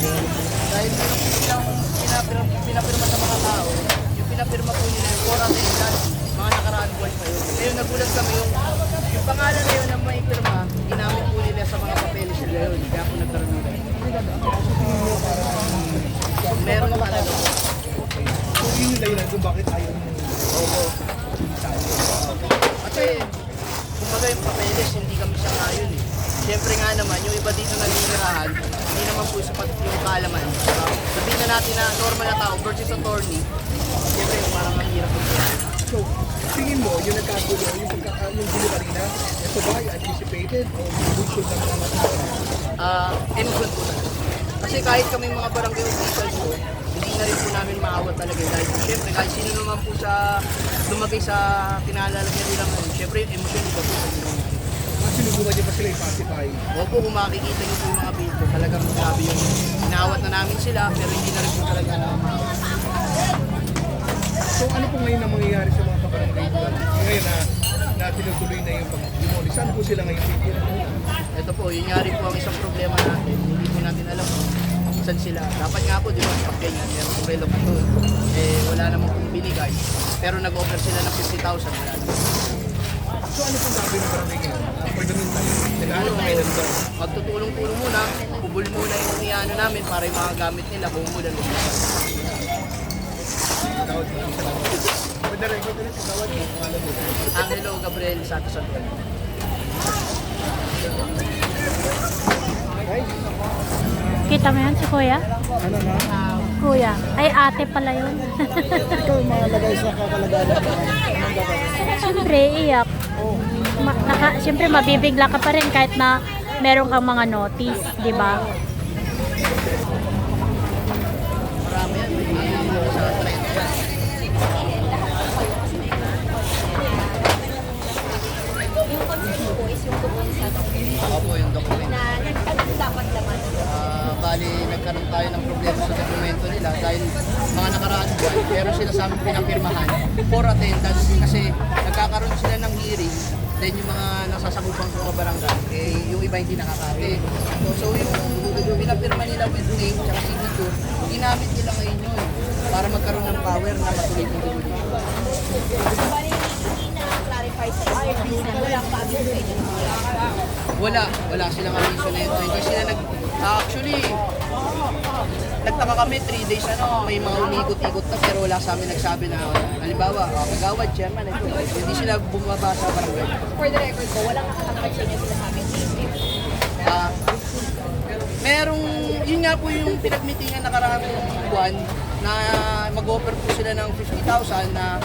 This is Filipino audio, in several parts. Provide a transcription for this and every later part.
Dahil pinapirma sa mga tao, yung pinapirma po nila yung 4 attendance, mga nakaraan buwan pa yun. Ngayon nagulat kami yung pangalan na yun na may pirma, ginamit po nila sa mga papeles nila yun. Kaya po nagkaroon nila. Meron pa talaga. So yun yung dahilan kung bakit ayaw mo. Oo. Kasi, kumbaga yung papeles, hindi kami sang-ayon eh. Siyempre nga naman, yung iba dito naninirahan, hindi naman po sapat yung kaalaman. Sabihin na natin na normal na tao versus attorney, siyempre parang ang hirap po yan. So, tingin mo, yung nagkagulo, yung gulo kanina, ito ba ay anticipated o bullshit lang mga Innocent po talaga. Kasi kahit kami mga barangay officials po, hindi na rin po namin maawat talaga. Dahil siyempre, kahit sino naman po sa lumagay sa kinalalagyan nila ngayon, siyempre yung emosyon iba po. sinubukan niyo pa sila i-pacify? Opo, kung makikita niyo po yung mga video, talagang grabe yung inawat na namin sila, pero hindi na rin po talaga na maawat. So ano po ngayon ang mangyayari sa mga kabarangay ko? Ngayon na tinutuloy na yung pag-demoli, saan po sila ngayon titira? Ito po, yun nga rin po ang isang problema natin. Hindi po natin alam kung saan sila. Dapat nga po, di ba, pag ganyan, meron po relog ito. Eh, wala namang pong binigay. Pero nag-offer sila ng 50,000. Wala naman. So ano pong gagawin ng barangay ngayon? For the meantime, nag-aaral na kayo ng ito? Magtutulong-tulong muna, kubul muna yung iano namin para yung mga gamit nila, bumulan mo. Tawad mo lang sa lahat. For the record ulit, tawad mo, pangalan mo. Angelo Gabriel Santos Antonio. Guys, Kita mo yan si Kuya? ano na? Kuya. Ay, ate pala yun. Ikaw malagay sa kakalagalan ng dapat. Siyempre, iyak. Siyempre, mabibigla ka pa rin kahit na meron kang mga notice, di ba? Marami yan. May sa trend yan. Yung concern ko is yung tungkol sa document. Ako po yung document. Na ano dapat laman? Bali, nagkaroon tayo ng problema sa dokumento nila dahil mga nakaraan buwan, meron sila sa aming pinapirmahan for attendance kasi nagkakaroon sila ng hearing, then yung mga nasasakupan ko sa barangay, eh, yung iba hindi nakakate. So yung pinapirma nila with name at signature, ginamit nila ngayon yun para magkaroon ng power na matuloy yung demolition. Bali, hindi na-clarify sa service na wala pa abis sa inyo. Wala silang aviso na yun. Hindi sila actually, nagtaka kami 3 days may mga umikot-ikot na pero wala sa amin nagsabi na halimbawa, kagawad, chairman, ito. Hindi sila bumaba sa barangay. For the record ko, walang nakakapag sa inyo sila sa amin. Merong, yun nga po yung pinagmitingan nakaraang buwan na mag-offer po sila ng 50,000 na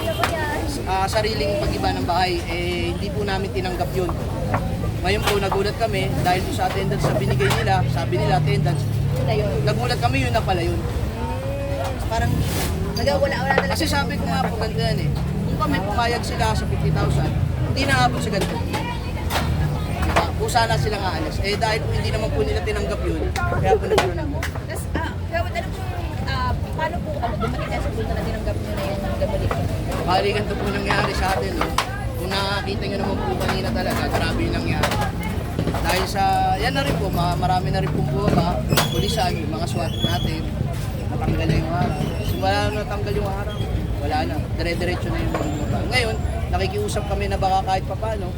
sariling pag-iba ng bahay. Eh, hindi po namin tinanggap yun. Ngayon po, nagulat kami dahil po sa attendance na binigay nila, sabi nila attendance, nagulat kami yun na pala yun. Parang, Wala talaga. kasi sabi ko nga po ganito yan eh, kung kami pumayag sila sa 50,000, hindi na nga po sa ganito. Diba? Kung sana sila nga alis. Eh dahil po hindi naman po nila tinanggap yun, kaya po nagkaroon ng Tapos, gawin, ano po, paano po, dumating na sa punto na tinanggap nyo na yan ng demolition? bali ganito po nangyari sa atin. No? Kung nakakita nyo naman po kanina talaga, grabe yung nangyari. Dahil sa, yan na rin po, marami na rin pong bumaba, pulisan, yung mga SWAT natin, natanggal na yung araw. Simula na natanggal yung araw, wala na, dire-diretso na yung mga bumaba. Ngayon, nakikiusap kami na baka kahit papano,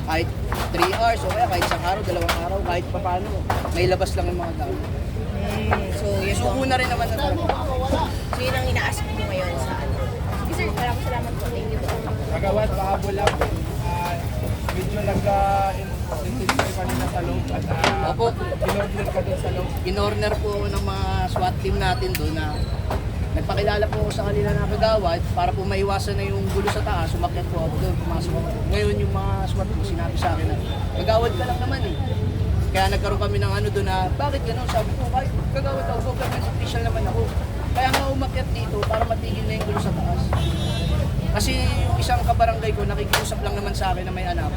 kahit 3 hours o kaya kahit isang araw, 2 araw, kahit papano, may labas lang yung mga gamit. So, yun po. Suko na rin naman na talaga. So, yun ang ina-ask mo ngayon sa ano. Sige sir, maraming salamat po. Thank you po. Kagawad, pahabol lang. Medyo nag-intensify kanina sa loob at Opo, in-order ka doon sa loob. in-order po ng mga SWAT team natin doon na nagpakilala po ako sa kanila na kagawad para po maiwasan na yung gulo sa taas, umakyat po ako doon, pumasok ako. Ngayon yung mga SWAT po sinabi sa akin na kagawad ka lang naman eh. Kaya nagkaroon kami ng ano doon na bakit gano'n? Sabi ko, kahit kagawad ako, government official naman ako. Kaya nga umakyat dito para matigil na yung gulo sa taas. Kasi yung isang kabarangay ko, nakikiusap lang naman sa akin na may anak.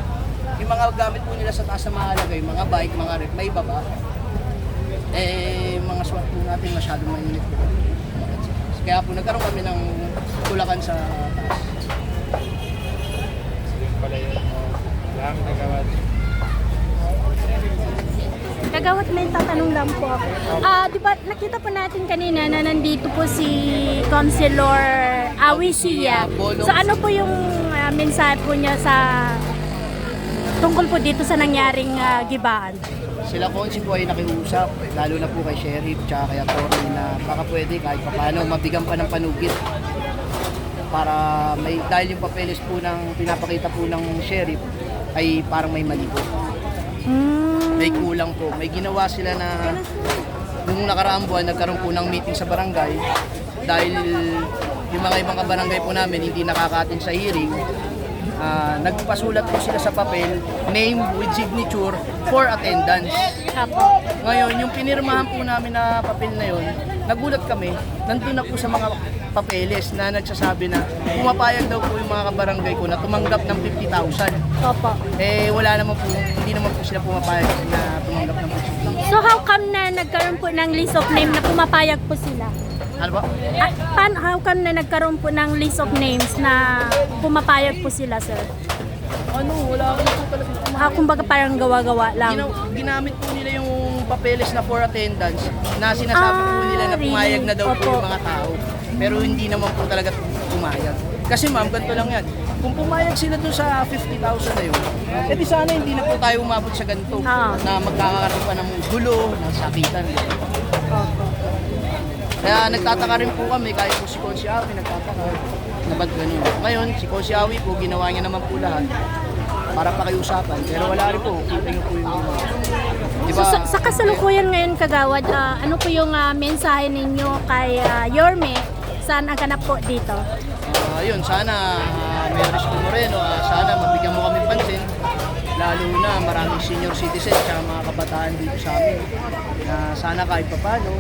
Yung mga gamit po nila sa taas na mahalaga, yung mga bike, mga rep, may baba. Eh, mga SWAT po natin masyadong mainit po. Kaya po nagkaroon kami ng tulakan sa taas. Pala yun. Lang, kagawad. Kagawad, may tatanong lang po ako. Di ba, nakita po natin kanina na nandito po si Councilor Awi Sia. So ano po yung mensahe po niya sa tungkol po dito sa nangyaring gibaan? Sila Konsi po ay nakiusap, lalo na po kay Sheriff tsaka kay Atty. Na baka pwede kahit paano mabigyan pa ng panugit. Para may, dahil yung papeles po ng pinapakita po ng Sheriff ay parang may mali po. May kulang po. May ginawa sila na nung nakaraang buwan nagkaroon po ng meeting sa barangay dahil yung mga ibang kabarangay po namin hindi nakaka-attend sa hearing. Nagpasulat po sila sa papel, name with signature for attendance. Apo. Ngayon, yung pinirmahan po namin na papel na yon, nagulat kami, nandun na po sa mga papeles na nagsasabi na pumapayag daw po yung mga kabarangay ko na tumanggap ng 50,000. Opo. Eh wala naman po, hindi naman po sila pumapayag na tumanggap ng 50,000. So how come na nagkaroon po ng list of name na pumapayag po sila? Ano ba? How come na nagkaroon po ng list of names na pumapayag po sila, sir? Ano, wala akong po talaga. Kumbaga parang gawa-gawa lang. Ginamit po nila yung papeles na for attendance na sinasabi po nila na pumayag na daw po Opo. yung mga tao. Pero hindi naman po talaga pumayag. Kasi ma'am, ganito lang yan. Kung pumayag sila dun sa 50,000 na yun, edi sana hindi na po tayo umabot sa ganito. Na magkakaroon pa ng gulo, ng sakitan. Opo. Kaya nagtataka rin po kami, kahit po si Konsi Awi nagtataka na ba't ganun. Ngayon, si Konsi Awi po, ginawa niya naman po lahat para pakiusapan. Pero wala rin po, kita niyo po yung ginawa. Diba? So, sa kasalukuyan ngayon, Kagawad, ano po yung mensahe ninyo kay Yorme? Saan ang ganap po dito? Yun, sana Mayor Isko Moreno, sana mabigyan mo kami pansin. Lalo na maraming senior citizen at mga kabataan dito sa amin. Sana kahit papano,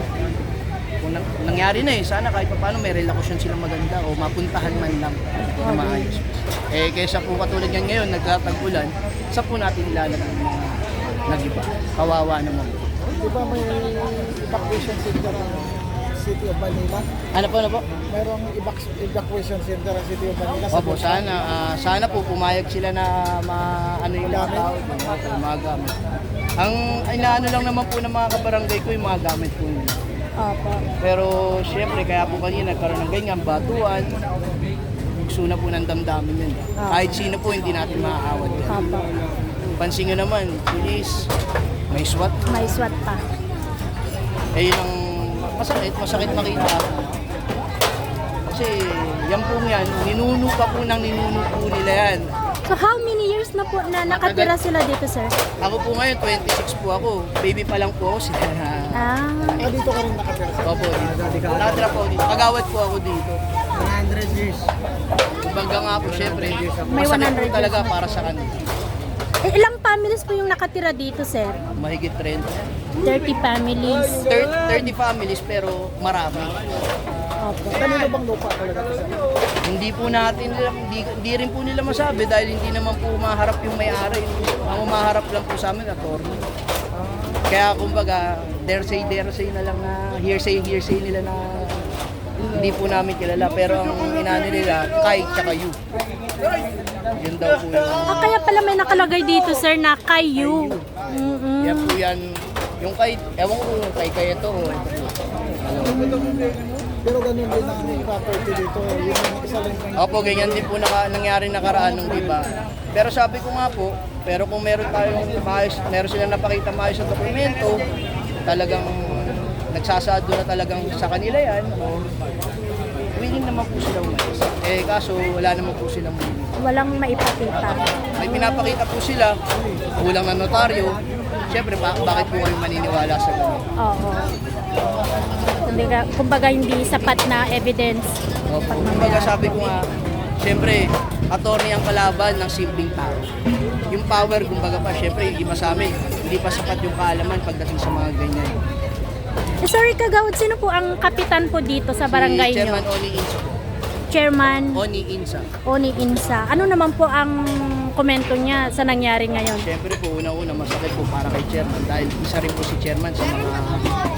kung nangyari na sana kahit paano may relasyon silang maganda o mapuntahan man lang na maayos. Kaysa po katulad yan ngayon, nagtatag-ulan, sa po natin ilalagay mga nag-iba. Kawawa naman. Di ba may evacuation center ang City of Manila? Ano po? Mayroong evacuation center ang City of Manila. Opo, sana po pumayag sila na ano yung mga tao, mga gamit. Ang inaano lang naman po ng mga kabarangay ko yung mga gamit po nila. Opo. Pero syempre, kaya po kanina nagkaroon ng ganyan, batuan, gusto na po ng damdamin yun. Kahit sino po, hindi natin maaawat yan. Opo. Pansin nyo naman, police, may SWAT. May SWAT pa. Yun ang masakit makita. Kasi yan po yan, ninuno pa po nila yan. So how many years na po na nakatira sila dito, sir? Ako po ngayon, 26 po ako. Baby pa lang po ako sila. Dito ka rin nakatira. Opo, dito. Nakatira po dito. Kagawad po ako dito. 100 years. Kumbaga nga po, syempre, May masakit 100 po years talaga na. para sa kanila. Ilang families po yung nakatira dito, sir? Mahigit 30. 30 families. 30 families pero marami. Opo. Kanino bang lupa talaga ito, sir? Hindi po natin, hindi rin po nila masabi dahil hindi naman po maharap yung may-ari. Ang maharap lang po sa amin, attorney. Kaya kumbaga, dare say na lang na hearsay nila na hindi po namin kilala. Pero ang inano nila, kay tsaka you. Yun daw po yun. Kaya pala may nakalagay dito, sir, na kayu. Yan po yan. Yung kay, ewan ko kung kay ito o ito po. Pero ganun din ang property dito. Yung isa lang yung Opo, ganyan din po nangyari nakaraan nung iba. Pero sabi ko nga po, pero kung meron tayong meron silang napakita maayos na dokumento, talagang nagsasado na talagang sa kanila yan, willing naman po sila umalis. Kaso wala naman po silang willing. Walang maipakita. May pinapakita po sila, kulang na notaryo. Siyempre, bakit po kayo maniniwala sa ganun? Oo. Kumbaga hindi sapat na evidence. Opo. Kumbaga sabi ko nga, siyempre, attorney ang kalaban ng simpleng tao. Yung power, kumbaga pa, siyempre, iba sa amin, hindi pa sapat yung kaalaman pagdating sa mga ganyan. Sorry, Kagawad, sino po ang kapitan po dito sa barangay Si nyo? Chairman Oni Insa. Chairman Oni Insa. Oni Insa. Ano naman po ang komento niya sa nangyari ngayon? Siyempre po, una-una, masakit po para kay Chairman dahil isa rin po si Chairman sa mga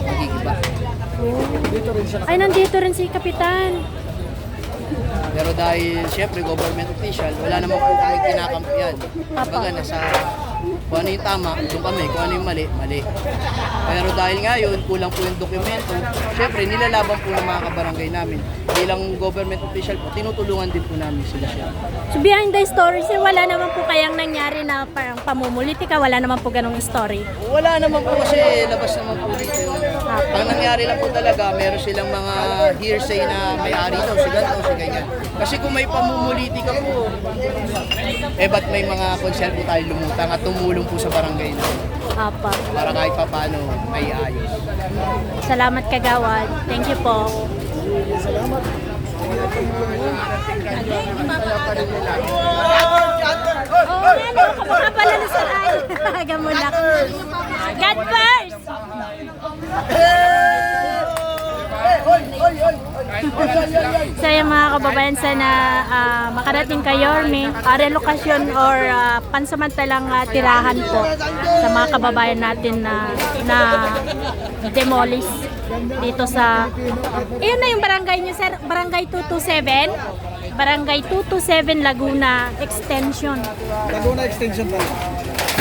magigiba. dito rin siya. Ay, nandito rin si kapitan. Pero dahil siyempre government official, wala naman po kami kinakampiyan. Kumbaga Kung ano yung tama, doon kami. Kung ano yung mali, mali. Pero dahil ngayon, kulang po yung dokumento, syempre, nilalaban po ng mga kabarangay namin. Bilang government official po, tinutulungan din po namin sila siya. So behind the story, sir, wala naman po kayang nangyari na parang pamumulitika, wala naman po ganong story. Wala naman po kasi labas naman po dito yun. Ang nangyari lang po talaga, meron silang mga hearsay na may-ari daw, si ganito, si ganyan. Kasi kung may pamumuliti ka po, ba't may mga konsel po tayo lumutang at tumulong po sa barangay na Apa. para kahit pa paano may ayos. Salamat kagawad. Thank you po. Oh, ano? Kamukha pala na sa ay. Gamulak. God first! So yung mga kababayan, sana makarating kayo ni relokasyon or pansamantalang tirahan po sa mga kababayan natin na demolish dito sa ayun na yung barangay niyo, sir, barangay 227, barangay 227 Laguna Extension. Laguna Extension pa.